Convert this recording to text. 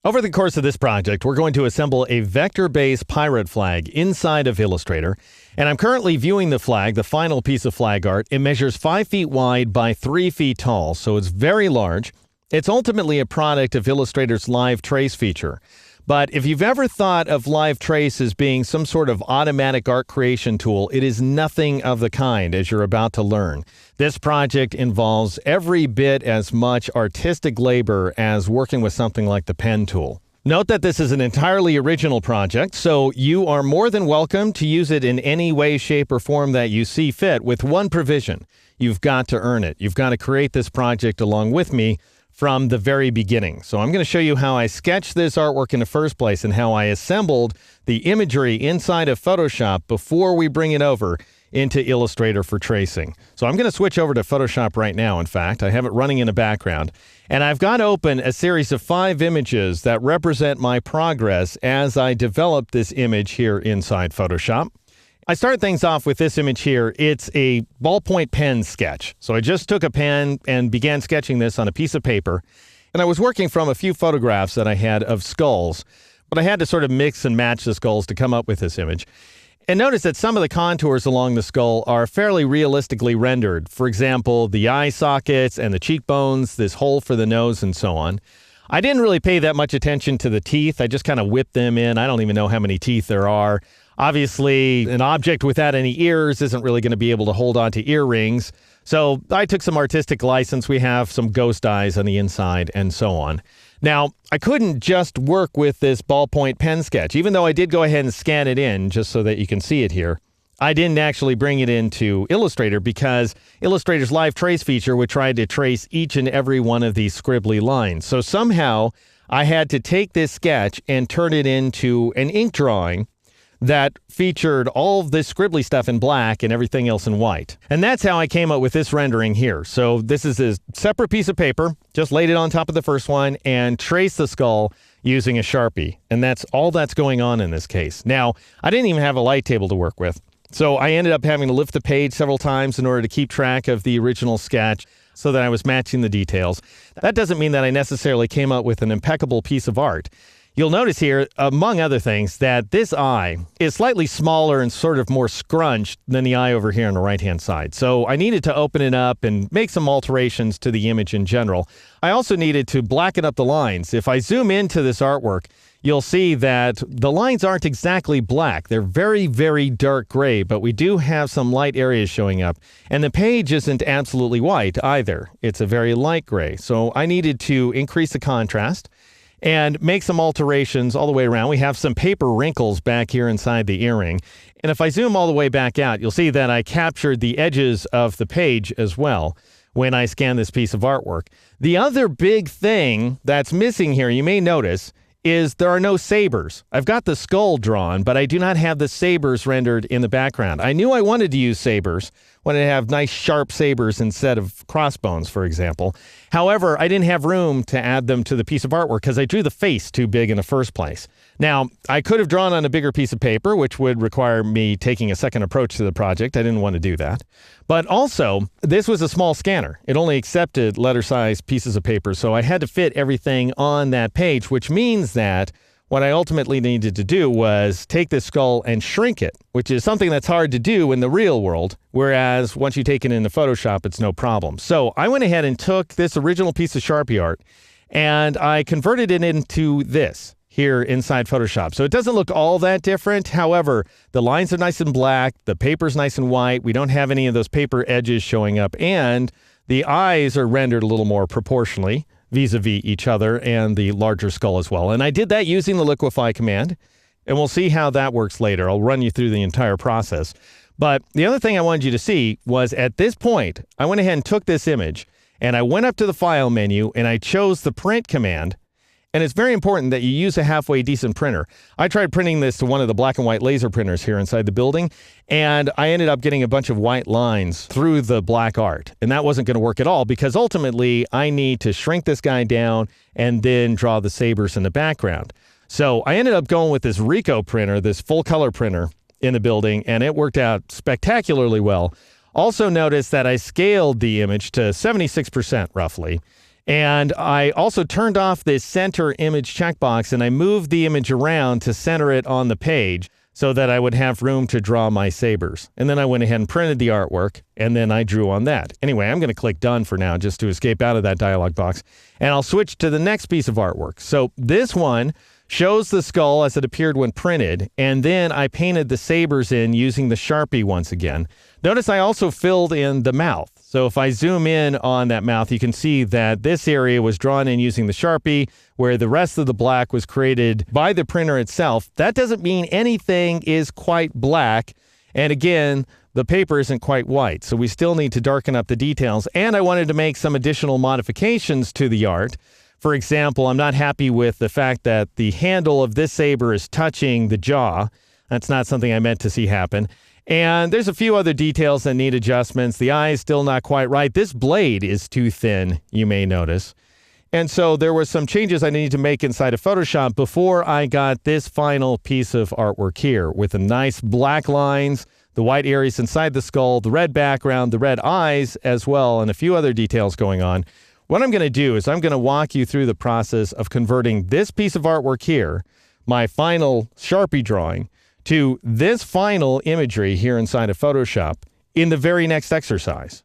Over the course of this project, we're going to assemble a vector-based pirate flag inside of Illustrator, and I'm currently viewing the flag, the final piece of flag art. It measures 5 feet wide by 3 feet tall, so it's very large. It's ultimately a product of Illustrator's Live Trace feature. But if you've ever thought of Live Trace as being some sort of automatic art creation tool, it is nothing of the kind, as you're about to learn. This project involves every bit as much artistic labor as working with something like the pen tool. Note that this is an entirely original project, so you are more than welcome to use it in any way, shape, or form that you see fit, with one provision. You've got to earn it. You've got to create this project along with me from the very beginning. So I'm going to show you how I sketched this artwork in the first place and how I assembled the imagery inside of Photoshop before we bring it over into Illustrator for tracing. So I'm going to switch over to Photoshop right now. In fact, I have it running in the background, and I've got open a series of 5 images that represent my progress as I develop this image here inside Photoshop. I start things off with this image here. It's a ballpoint pen sketch. So I just took a pen and began sketching this on a piece of paper. And I was working from a few photographs that I had of skulls, but I had to sort of mix and match the skulls to come up with this image. And notice that some of the contours along the skull are fairly realistically rendered. For example, the eye sockets and the cheekbones, this hole for the nose, and so on. I didn't really pay that much attention to the teeth. I just kind of whipped them in. I don't even know how many teeth there are. Obviously, an object without any ears isn't really going to be able to hold on to earrings. So I took some artistic license. We have some ghost eyes on the inside and so on. Now, I couldn't just work with this ballpoint pen sketch, even though I did go ahead and scan it in just so that you can see it here. I didn't actually bring it into Illustrator because Illustrator's Live Trace feature would try to trace each and every one of these scribbly lines. So somehow I had to take this sketch and turn it into an ink drawing that featured all of this scribbly stuff in black and everything else in white. And that's how I came up with this rendering here. So this is a separate piece of paper, just laid it on top of the first one and traced the skull using a Sharpie. And that's all that's going on in this case. Now, I didn't even have a light table to work with. So I ended up having to lift the page several times in order to keep track of the original sketch so that I was matching the details. That doesn't mean that I necessarily came up with an impeccable piece of art. You'll notice here, among other things, that this eye is slightly smaller and sort of more scrunched than the eye over here on the right-hand side. So I needed to open it up and make some alterations to the image in general. I also needed to blacken up the lines. If I zoom into this artwork, you'll see that the lines aren't exactly black. They're very, very dark gray, but we do have some light areas showing up. And the page isn't absolutely white either. It's a very light gray. So I needed to increase the contrast and make some alterations all the way around. We have some paper wrinkles back here inside the earring. And if I zoom all the way back out, you'll see that I captured the edges of the page as well when I scan this piece of artwork. The other big thing that's missing here, you may notice, is there are no sabers. I've got the skull drawn, but I do not have the sabers rendered in the background. I knew I wanted to use sabers, wanted to have nice sharp sabers instead of crossbones, for example. However, I didn't have room to add them to the piece of artwork because I drew the face too big in the first place. Now, I could have drawn on a bigger piece of paper, which would require me taking a second approach to the project. I didn't want to do that. But also, this was a small scanner. It only accepted letter-sized pieces of paper, so I had to fit everything on that page, which means that what I ultimately needed to do was take this skull and shrink it, which is something that's hard to do in the real world, whereas once you take it into Photoshop, it's no problem. So I went ahead and took this original piece of Sharpie art, and I converted it into this here inside Photoshop. So it doesn't look all that different. However, the lines are nice and black, the paper's nice and white, we don't have any of those paper edges showing up, and the eyes are rendered a little more proportionally vis-a-vis each other and the larger skull as well. And I did that using the liquify command, and we'll see how that works later. I'll run you through the entire process. But the other thing I wanted you to see was at this point, I went ahead and took this image and I went up to the file menu and I chose the print command. And it's very important that you use a halfway decent printer. I tried printing this to one of the black and white laser printers here inside the building, and I ended up getting a bunch of white lines through the black art. And that wasn't going to work at all because ultimately I need to shrink this guy down and then draw the sabers in the background. So I ended up going with this Ricoh printer, this full color printer in the building, and it worked out spectacularly well. Also notice that I scaled the image to 76% roughly. And I also turned off this center image checkbox and I moved the image around to center it on the page so that I would have room to draw my sabers. And then I went ahead and printed the artwork and then I drew on that. Anyway, I'm going to click done for now just to escape out of that dialog box. And I'll switch to the next piece of artwork. So this one shows the skull as it appeared when printed, and then I painted the sabers in using the Sharpie once again. Notice I also filled in the mouth. So if I zoom in on that mouth, you can see that this area was drawn in using the Sharpie, where the rest of the black was created by the printer itself. That doesn't mean anything is quite black. And again, the paper isn't quite white, so we still need to darken up the details. And I wanted to make some additional modifications to the art. For example, I'm not happy with the fact that the handle of this saber is touching the jaw. That's not something I meant to see happen. And there's a few other details that need adjustments. The eye is still not quite right. This blade is too thin, you may notice. And so there were some changes I needed to make inside of Photoshop before I got this final piece of artwork here with the nice black lines, the white areas inside the skull, the red background, the red eyes as well, and a few other details going on. What I'm going to do is I'm going to walk you through the process of converting this piece of artwork here, my final Sharpie drawing, to this final imagery here inside of Photoshop in the very next exercise.